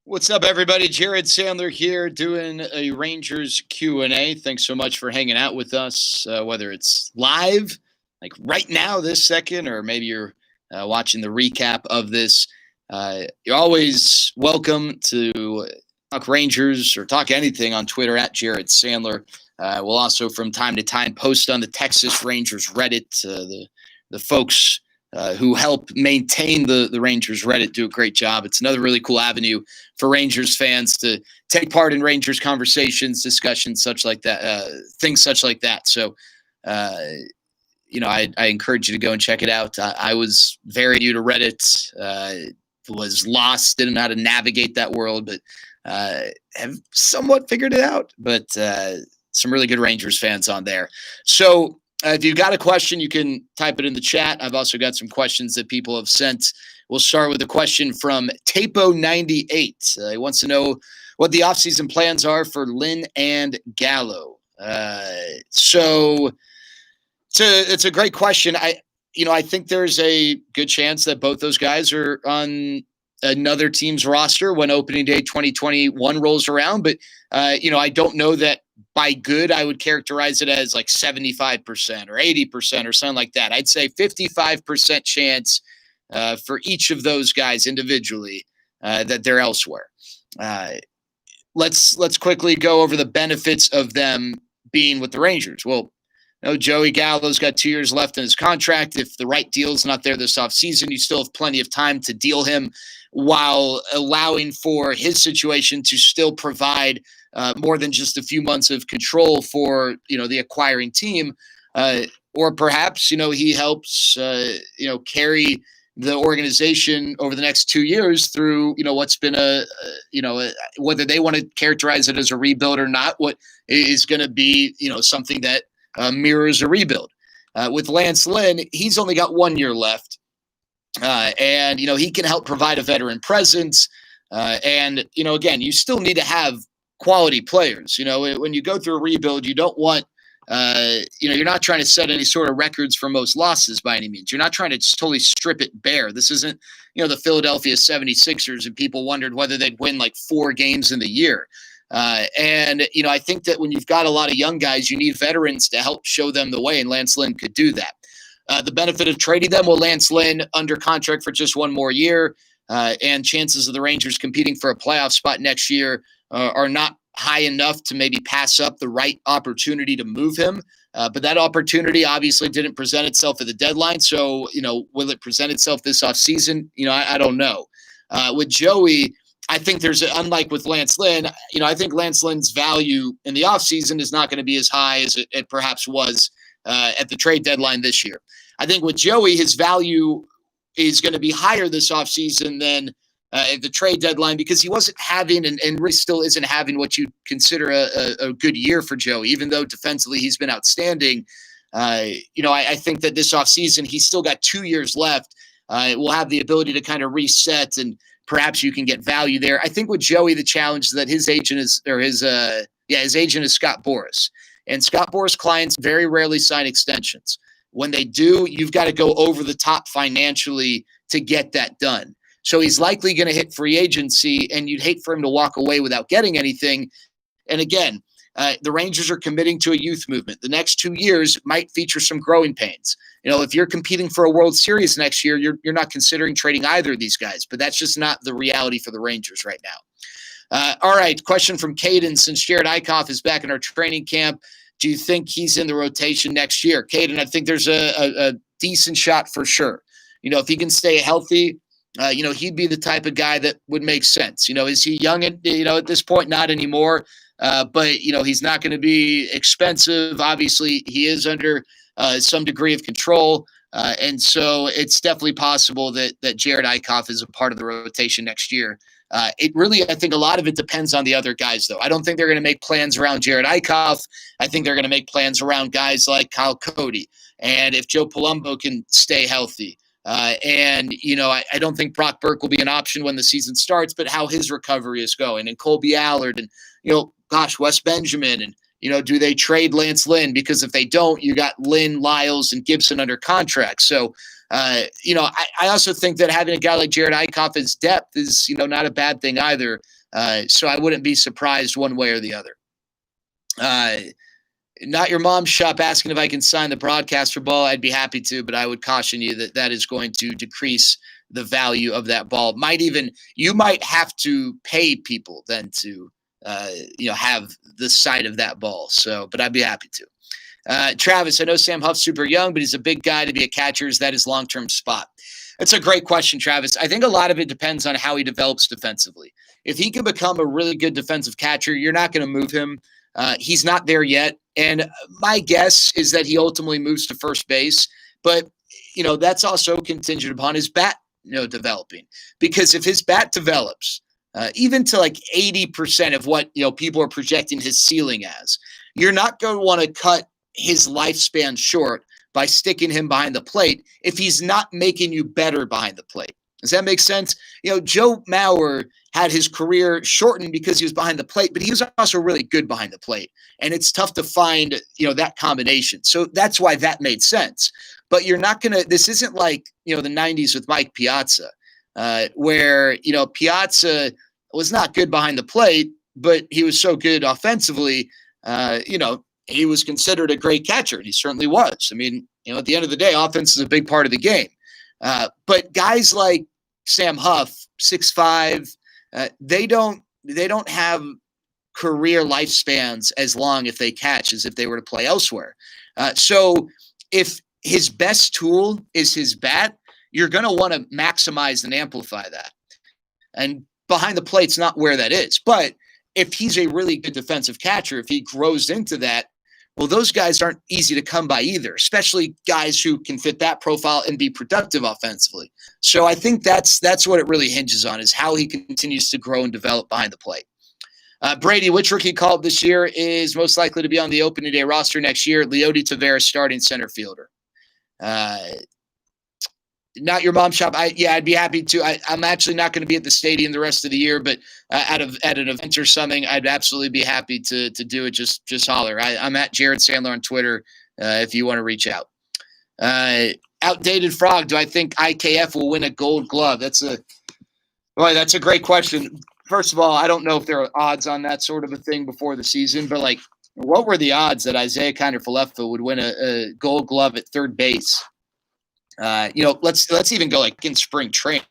What's up, everybody? Jared Sandler here doing a Rangers Q&A. Thanks so much for hanging out with us, whether it's live, like right now, this second, or maybe you're watching the recap of this. You're always welcome to talk Rangers or talk anything on Twitter at Jared Sandler. We'll also, from time to time, post on the Texas Rangers Reddit. The folks who help maintain the Rangers Reddit do a great job. It's another really cool avenue for Rangers fans to take part in Rangers conversations, discussions, such like that, things such like that. So, I encourage you to go and check it out. I was very new to Reddit, was lost, didn't know how to navigate that world, but have somewhat figured it out. But some really good Rangers fans on there. So, if you've got a question, you can type it in the chat. I've also got some questions that people have sent. We'll start with a question from Tapo98. He wants to know what the offseason plans are for Lynn and Gallo. So it's a great question. I think there's a good chance that both those guys are on another team's roster when opening day 2021 rolls around. But, I don't know that by good, I would characterize it as like 75% or 80% or something like that. I'd say 55% chance for each of those guys individually that they're elsewhere. Let's quickly go over the benefits of them being with the Rangers. Well, Joey Gallo's got 2 years left in his contract. If the right deal's not there this offseason, you still have plenty of time to deal him while allowing for his situation to still provide more than just a few months of control for, the acquiring team. Or perhaps, he helps, carry the organization over the next 2 years through, what's been whether they want to characterize it as a rebuild or not, what is going to be, something that mirrors a rebuild. With Lance Lynn, he's only got 1 year left. And he can help provide a veteran presence. And, again, you still need to have quality players. When you go through a rebuild, you don't want, you're not trying to set any sort of records for most losses by any means. You're not trying to just totally strip it bare. This isn't, the Philadelphia 76ers, and people wondered whether they'd win like 4 games in the year. And I think that when you've got a lot of young guys, you need veterans to help show them the way, and Lance Lynn could do that. The benefit of trading them, well, Lance Lynn under contract for just 1 more year, and chances of the Rangers competing for a playoff spot next year are not high enough to maybe pass up the right opportunity to move him. But that opportunity obviously didn't present itself at the deadline. So, will it present itself this offseason? I don't know. With Joey, I think unlike with Lance Lynn, I think Lance Lynn's value in the offseason is not going to be as high as it perhaps was at the trade deadline this year. I think with Joey, his value is going to be higher this offseason than at the trade deadline, because he wasn't having and really still isn't having what you consider a good year for Joey, even though defensively he's been outstanding. I think that this offseason he's still got 2 years left. We'll have the ability to kind of reset, and perhaps you can get value there. I think with Joey, the challenge is that his agent is Scott Boras. And Scott Boras clients very rarely sign extensions. When they do, you've got to go over the top financially to get that done. So he's likely going to hit free agency, and you'd hate for him to walk away without getting anything. And again, the Rangers are committing to a youth movement. The next 2 years might feature some growing pains. If you're competing for a World Series next year, you're not considering trading either of these guys, but that's just not the reality for the Rangers right now. All right, question from Caden. Since Jared Eichhoff is back in our training camp, do you think he's in the rotation next year? Caden, I think there's a decent shot for sure. If he can stay healthy, he'd be the type of guy that would make sense. Is he young at this point? Not anymore. But he's not going to be expensive. Obviously, he is under some degree of control. And so it's definitely possible that Jared Eichhoff is a part of the rotation next year. I think a lot of it depends on the other guys, though. I don't think they're going to make plans around Jared Eichhoff. I think they're going to make plans around guys like Kyle Cody. And if Joe Palumbo can stay healthy. I don't think Brock Burke will be an option when the season starts, but how his recovery is going, and Colby Allard, and, Wes Benjamin, and, do they trade Lance Lynn? Because if they don't, you got Lynn, Lyles, and Gibson under contract. So, I also think that having a guy like Jared Eichhoff as depth is, not a bad thing either. So I wouldn't be surprised one way or the other. Not Your Mom's Shop asking if I can sign the broadcaster ball. I'd be happy to, but I would caution you that that is going to decrease the value of that ball. You might have to pay people then to, have the sight of that ball. So, but I'd be happy to. Travis, I know Sam Huff's super young, but he's a big guy to be a catcher. Is that his long-term spot? That's a great question, Travis. I think a lot of it depends on how he develops defensively. If he can become a really good defensive catcher, you're not going to move him. He's not there yet. And my guess is that he ultimately moves to first base. But, that's also contingent upon his bat, developing. Because if his bat develops, even to like 80% of what, people are projecting his ceiling as, you're not going to want to cut his lifespan short by sticking him behind the plate if he's not making you better behind the plate. Does that make sense? Joe Mauer had his career shortened because he was behind the plate, but he was also really good behind the plate. And it's tough to find, that combination. So that's why that made sense. But you're not going to – this isn't like, the 90s with Mike Piazza, where, Piazza was not good behind the plate, but he was so good offensively, he was considered a great catcher, and he certainly was. I mean, at the end of the day, offense is a big part of the game. But guys like Sam Huff, 6'5", they don't have career lifespans as long if they catch as if they were to play elsewhere. So if his best tool is his bat, you're going to want to maximize and amplify that. And behind the plate's not where that is. But if he's a really good defensive catcher, if he grows into that, well, those guys aren't easy to come by either, especially guys who can fit that profile and be productive offensively. So I think that's what it really hinges on, is how he continues to grow and develop behind the plate. Brady, which rookie call-up this year is most likely to be on the opening day roster next year? Leody Taveras, starting center fielder. Not Your Mom's Shop. I'd be happy to. I'm actually not going to be at the stadium the rest of the year, but at an event or something, I'd absolutely be happy to do it. Just holler. I'm at Jared Sandler on Twitter if you want to reach out. Outdated Frog. Do I think IKF will win a Gold Glove? That's a great question. First of all, I don't know if there are odds on that sort of a thing before the season, but what were the odds that Isaiah Kiner-Falefa would win a Gold Glove at third base? Let's even go in spring training,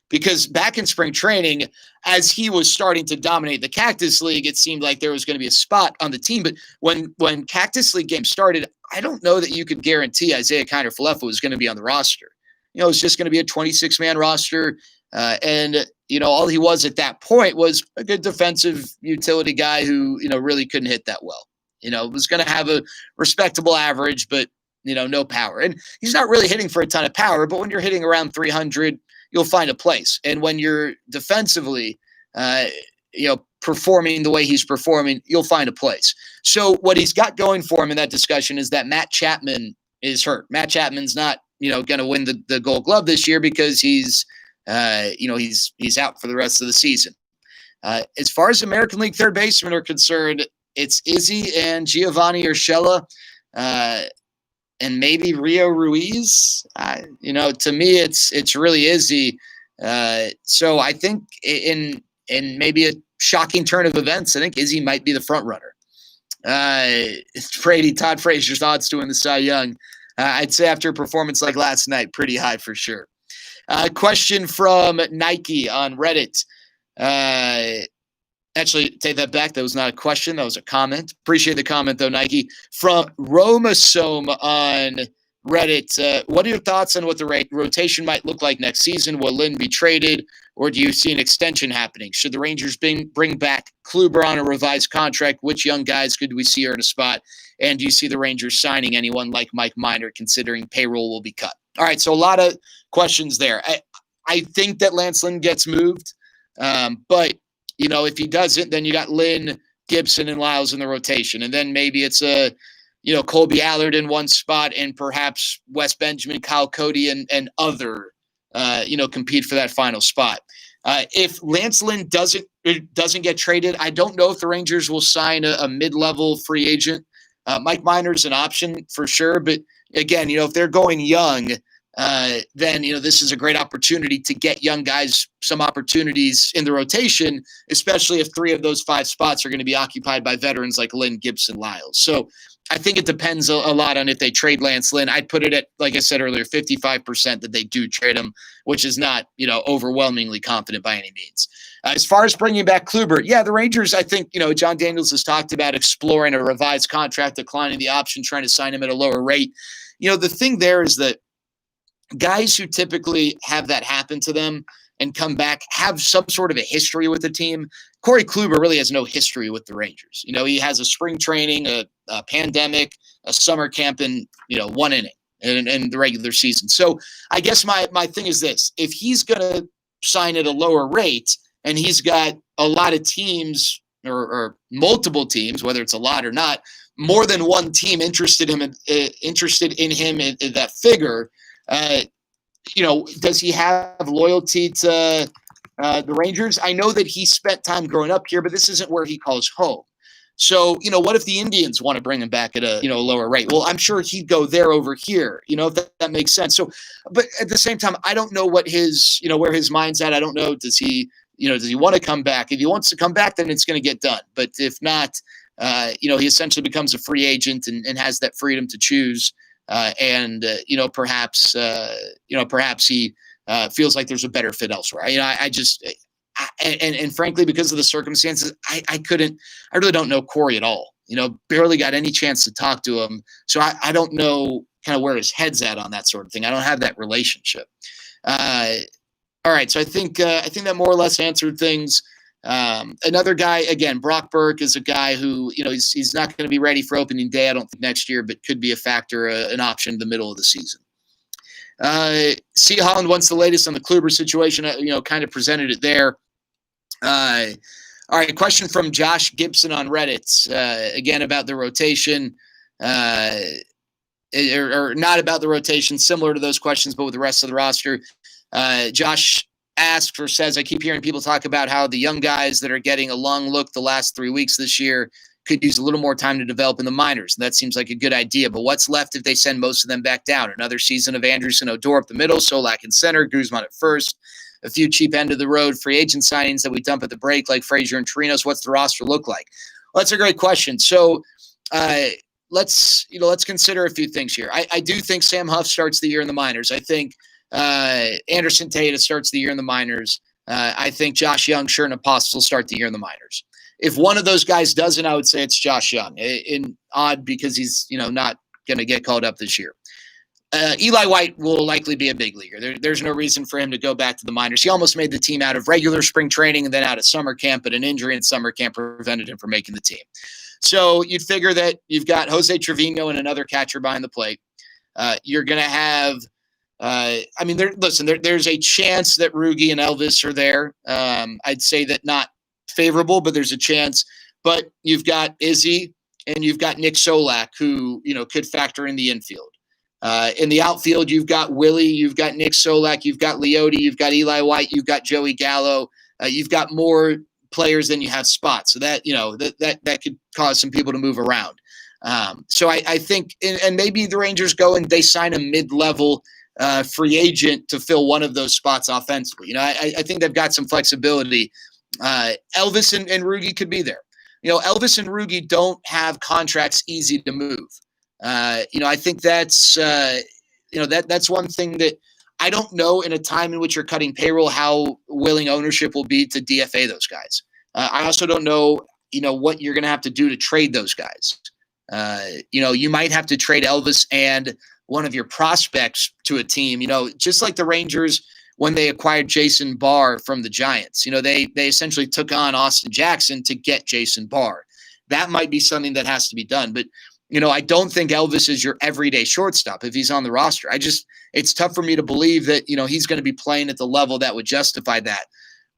because back in spring training, as he was starting to dominate the Cactus League, it seemed like there was going to be a spot on the team. But when Cactus League games started, I don't know that you could guarantee Isaiah Kiner-Falefa was going to be on the roster. It was just going to be a 26-man roster. And all he was at that point was a good defensive utility guy who, really couldn't hit that well. Was going to have a respectable average, but no power. And he's not really hitting for a ton of power, but when you're hitting around 300, you'll find a place. And when you're defensively, performing the way he's performing, you'll find a place. So what he's got going for him in that discussion is that Matt Chapman is hurt. Matt Chapman's not, going to win the Gold Glove this year because he's out for the rest of the season. As far as American League third basemen are concerned, it's Izzy and Giovanni Urshela. And maybe Rio Ruiz, to me, it's really Izzy. So I think in maybe a shocking turn of events, I think Izzy might be the front runner. Brady, Todd Frazier's odds to win the Cy Young. I'd say after a performance like last night, pretty high for sure. Question from Nike on Reddit. Actually, take that back. That was not a question. That was a comment. Appreciate the comment, though, Nike. From Romasome on Reddit, what are your thoughts on what the rotation might look like next season? Will Lynn be traded, or do you see an extension happening? Should the Rangers bring back Kluber on a revised contract? Which young guys could we see earn a spot? And do you see the Rangers signing anyone like Mike Minor, considering payroll will be cut? All right, so a lot of questions there. I think that Lance Lynn gets moved, but if he doesn't, then you got Lynn, Gibson, and Lyles in the rotation. And then maybe it's Colby Allard in one spot and perhaps Wes Benjamin, Kyle Cody, and other, compete for that final spot. If Lance Lynn doesn't get traded, I don't know if the Rangers will sign a mid-level free agent. Mike Minor's an option for sure. But again, if they're going young, then, this is a great opportunity to get young guys some opportunities in the rotation, especially if 3 of those 5 spots are going to be occupied by veterans like Lynn, Gibson, Lyles. So I think it depends a lot on if they trade Lance Lynn. I'd put it at, like I said earlier, 55% that they do trade him, which is not, overwhelmingly confident by any means. As far as bringing back Kluber, the Rangers, I think, John Daniels has talked about exploring a revised contract, declining the option, trying to sign him at a lower rate. The thing there is that guys who typically have that happen to them and come back have some sort of a history with the team. Corey Kluber really has no history with the Rangers. He has a spring training, a pandemic, a summer camp, and 1 inning in the regular season. So I guess my thing is this: if he's going to sign at a lower rate and he's got a lot of teams or multiple teams, whether it's a lot or not, more than one team interested in him in that figure. Does he have loyalty to the Rangers? I know that he spent time growing up here, but this isn't where he calls home. So, what if the Indians want to bring him back at a lower rate? Well, I'm sure he'd go there over here, if that makes sense. So, but at the same time, I don't know what his, where his mind's at. I don't know. Does he want to come back? If he wants to come back, then it's going to get done. But if not, he essentially becomes a free agent and has that freedom to choose. Perhaps he feels like there's a better fit elsewhere. And frankly, because of the circumstances, I really don't know Corey at all. Barely got any chance to talk to him. So I don't know kind of where his head's at on that sort of thing. I don't have that relationship. All right. So I think that more or less answered things. Another guy, again, Brock Burke is a guy who, he's not going to be ready for opening day, I don't think, next year, but could be a factor, an option in the middle of the season. C. Holland wants the latest on the Kluber situation, kind of presented it there. All right, a question from Josh Gibson on Reddit, again, about the rotation, or not about the rotation, similar to those questions, but with the rest of the roster. Josh asks or says, I keep hearing people talk about how the young guys that are getting a long look the last 3 weeks this year could use a little more time to develop in the minors. And that seems like a good idea. But what's left if they send most of them back down? Another season of Anderson, Odor up the middle, Solak in center, Guzman at first, a few cheap end-of-the-road free agent signings that we dump at the break like Frazier and Torinos. What's the roster look like? Well, that's a great question. So let's consider a few things here. I do think Sam Huff starts the year in the minors. I think Anderson Tata starts the year in the minors. I think Josh Young, Sherman Apostle start the year in the minors. If one of those guys doesn't, I would say it's Josh Young. Odd because he's not going to get called up this year. Eli White will likely be a big leaguer. There's no reason for him to go back to the minors. He almost made the team out of regular spring training and then out of summer camp, but an injury in summer camp prevented him from making the team. So you'd figure that you've got Jose Trevino and another catcher behind the plate. You're going to have there's a chance that Rugi and Elvis are there. I'd say that not favorable, but there's a chance. But you've got Izzy and you've got Nick Solak, who, could factor in the infield. In the outfield, you've got Willie, you've got Nick Solak, you've got Leote, you've got Eli White, you've got Joey Gallo. You've got more players than you have spots. So that, that could cause some people to move around. So I think, and maybe the Rangers go and they sign a mid-level free agent to fill one of those spots offensively. I think they've got some flexibility. Elvis and Rugi could be there. Elvis and Rugi don't have contracts easy to move. I think that's, that's one thing that I don't know in a time in which you're cutting payroll, how willing ownership will be to DFA those guys. I also don't know, what you're going to have to do to trade those guys. You might have to trade Elvis and one of your prospects to a team, just like the Rangers when they acquired Jason Barr from the Giants. They essentially took on Austin Jackson to get Jason Barr. That might be something that has to be done. But, I don't think Elvis is your everyday shortstop if he's on the roster. It's tough for me to believe that, he's going to be playing at the level that would justify that.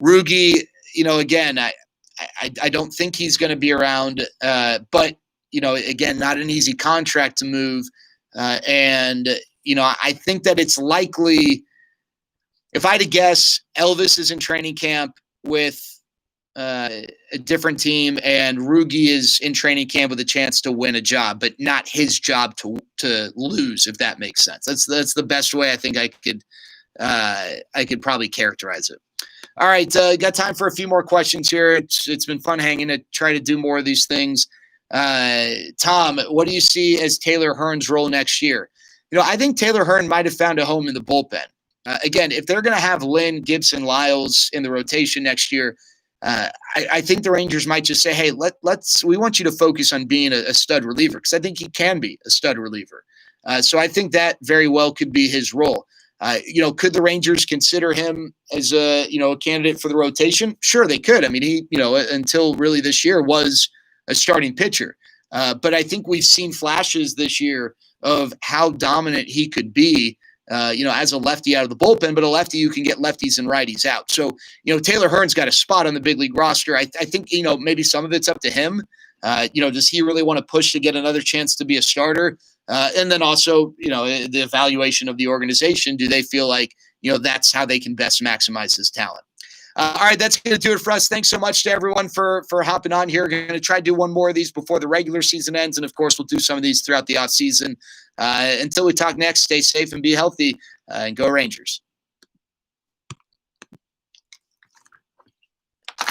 Rugi, again, I don't think he's going to be around, but, again, not an easy contract to move. And I think that it's likely, if I had to guess, Elvis is in training camp with a different team, and Rugi is in training camp with a chance to win a job, but not his job to lose, if that makes sense. That's the best way I think I could probably characterize it. All right, got time for a few more questions here. It's been fun hanging to try to do more of these things. Tom, what do you see as Taylor Hearn's role next year? I think Taylor Hearn might have found a home in the bullpen. Again, if they're going to have Lynn, Gibson, Lyles in the rotation next year, I think the Rangers might just say, hey, we want you to focus on being a stud reliever, because I think he can be a stud reliever. So I think that very well could be his role. Could the Rangers consider him as a candidate for the rotation? Sure, they could. I mean, he, until really this year was a starting pitcher. But I think we've seen flashes this year of how dominant he could be, as a lefty out of the bullpen, but a lefty who can get lefties and righties out. So, Taylor Hearn's got a spot on the big league roster. I think, maybe some of it's up to him. Does he really want to push to get another chance to be a starter? And then also, the evaluation of the organization. Do they feel like, that's how they can best maximize his talent? All right, that's going to do it for us. Thanks so much to everyone for hopping on here. We're going to try to do one more of these before the regular season ends. And, of course, we'll do some of these throughout the offseason. Until we talk next, stay safe and be healthy, and go Rangers.